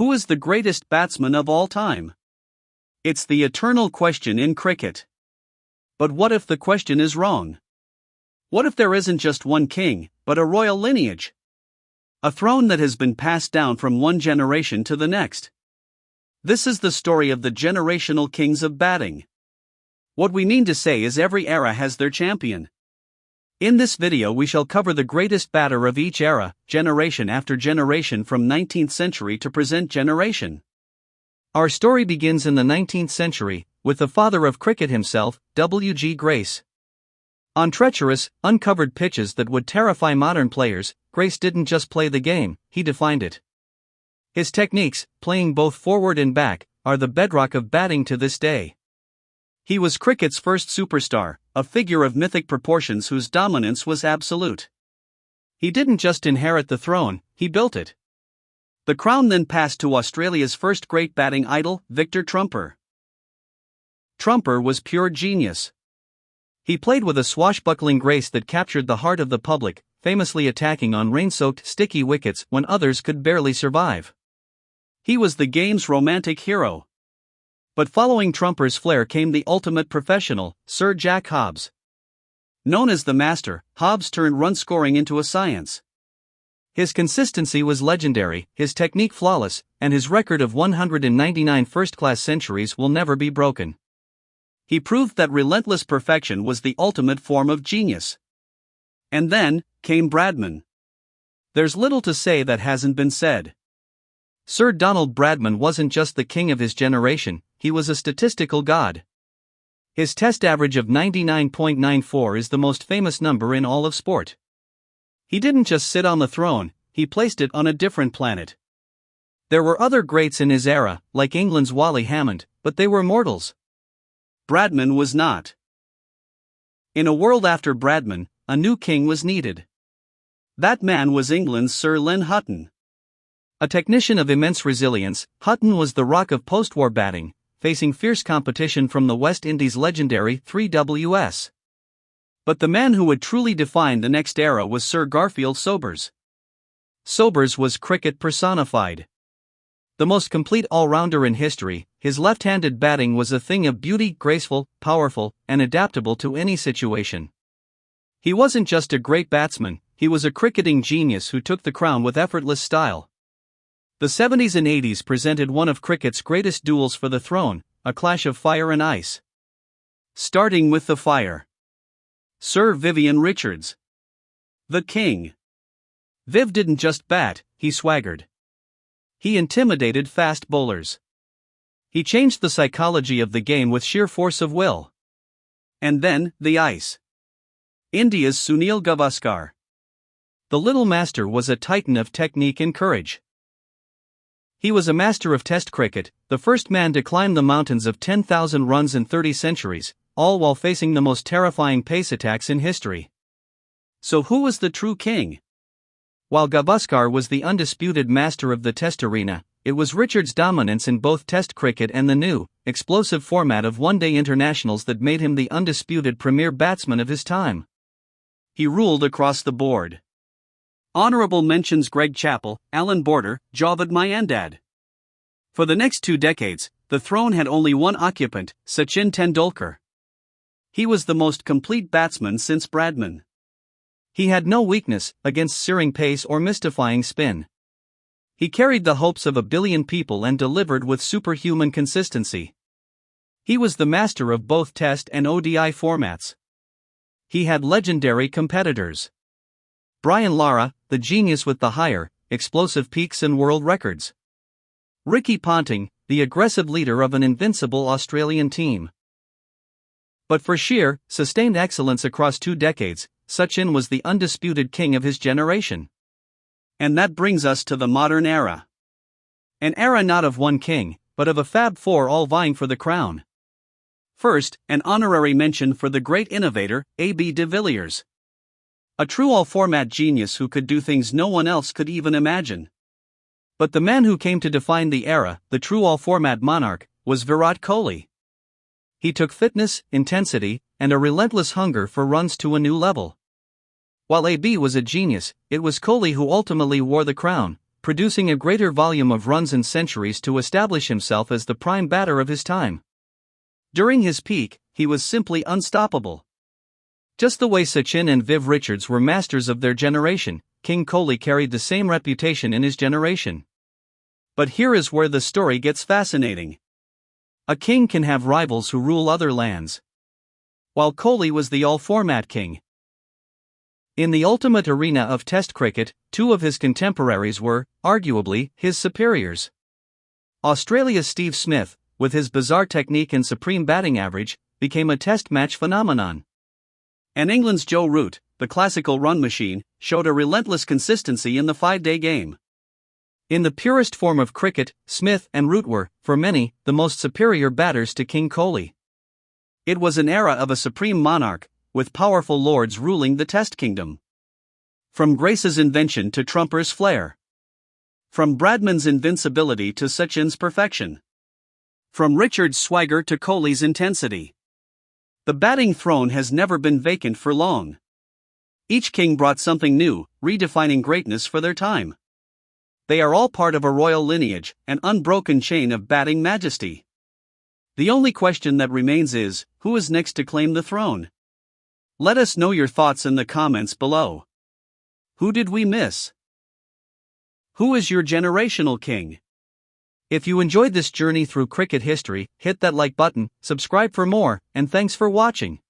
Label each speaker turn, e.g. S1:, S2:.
S1: Who is the greatest batsman of all time? It's the eternal question in cricket. But what if the question is wrong? What if there isn't just one king, but a royal lineage? A throne that has been passed down from one generation to the next. This is the story of the generational kings of batting. What we mean to say is every era has their champion. In this video we shall cover the greatest batter of each era, generation after generation from 19th century to present generation. Our story begins in the 19th century, with the father of cricket himself, W.G. Grace. On treacherous, uncovered pitches that would terrify modern players, Grace didn't just play the game, he defined it. His techniques, playing both forward and back, are the bedrock of batting to this day. He was cricket's first superstar, a figure of mythic proportions whose dominance was absolute. He didn't just inherit the throne, he built it. The crown then passed to Australia's first great batting idol, Victor Trumper. Trumper was pure genius. He played with a swashbuckling grace that captured the heart of the public, famously attacking on rain-soaked, sticky wickets when others could barely survive. He was the game's romantic hero. But following Trumper's flair came the ultimate professional, Sir Jack Hobbs. Known as the Master, Hobbs turned run-scoring into a science. His consistency was legendary, his technique flawless, and his record of 199 first-class centuries will never be broken. He proved that relentless perfection was the ultimate form of genius. And then came Bradman. There's little to say that hasn't been said. Sir Donald Bradman wasn't just the king of his generation, he was a statistical god. His test average of 99.94 is the most famous number in all of sport. He didn't just sit on the throne, he placed it on a different planet. There were other greats in his era, like England's Wally Hammond, but they were mortals. Bradman was not. In a world after Bradman, a new king was needed. That man was England's Sir Len Hutton. A technician of immense resilience, Hutton was the rock of post-war batting, facing fierce competition from the West Indies' legendary 3WS. But the man who would truly define the next era was Sir Garfield Sobers. Sobers was cricket personified. The most complete all-rounder in history, his left-handed batting was a thing of beauty, graceful, powerful, and adaptable to any situation. He wasn't just a great batsman, he was a cricketing genius who took the crown with effortless style. The 70s and 80s presented one of cricket's greatest duels for the throne, a clash of fire and ice. Starting with the fire. Sir Vivian Richards. The king. Viv didn't just bat, he swaggered. He intimidated fast bowlers. He changed the psychology of the game with sheer force of will. And then, the ice. India's Sunil Gavaskar. The little master was a titan of technique and courage. He was a master of Test cricket, the first man to climb the mountains of 10,000 runs in 30 centuries, all while facing the most terrifying pace attacks in history. So who was the true king? While Gavaskar was the undisputed master of the Test arena, it was Richards' dominance in both Test cricket and the new, explosive format of one-day internationals that made him the undisputed premier batsman of his time. He ruled across the board. Honorable mentions Greg Chappell, Alan Border, Javed Miandad. For the next 2 decades, the throne had only one occupant, Sachin Tendulkar. He was the most complete batsman since Bradman. He had no weakness against searing pace or mystifying spin. He carried the hopes of a billion people and delivered with superhuman consistency. He was the master of both Test and ODI formats. He had legendary competitors. Brian Lara, the genius with the higher, explosive peaks and world records. Ricky Ponting, the aggressive leader of an invincible Australian team. But for sheer, sustained excellence across 2 decades, Sachin was the undisputed king of his generation. And that brings us to the modern era. An era not of one king, but of a Fab Four all vying for the crown. First, an honorary mention for the great innovator, A.B. de Villiers. A true all-format genius who could do things no one else could even imagine. But the man who came to define the era, the true all-format monarch, was Virat Kohli. He took fitness, intensity, and a relentless hunger for runs to a new level. While AB was a genius, it was Kohli who ultimately wore the crown,
S2: producing a greater volume of runs and centuries to establish himself as the prime batter of his time.
S1: During his peak, he was simply unstoppable.
S2: Just the way Sachin and Viv Richards were masters of their generation, King Kohli carried the same reputation in his generation.
S1: But here is where the story gets fascinating.
S2: A king can have rivals who rule other lands,
S1: while Kohli was the all-format king.
S2: In the ultimate arena of Test cricket, two of his contemporaries were, arguably, his superiors. Australia's Steve Smith, with his bizarre technique and supreme batting average, became a Test match phenomenon.
S1: And England's Joe Root, the classical run machine, showed a relentless consistency in the five-day game.
S2: In the purest form of cricket, Smith and Root were, for many, the most superior batters to King Kohli.
S1: It was an era of a supreme monarch, with powerful lords ruling the Test kingdom. From Grace's invention to Trumper's flair. From Bradman's invincibility to Sachin's perfection. From Richards' swagger to Kohli's intensity. The batting throne has never been vacant for long. Each king brought something new, redefining greatness for their time. They are all part of a royal lineage, an unbroken chain of batting majesty. The only question that remains is, who is next to claim the throne? Let us know your thoughts in the comments below. Who did we miss? Who is your generational king?
S2: If you enjoyed this journey through cricket history, hit that like button, subscribe for more, and thanks for watching.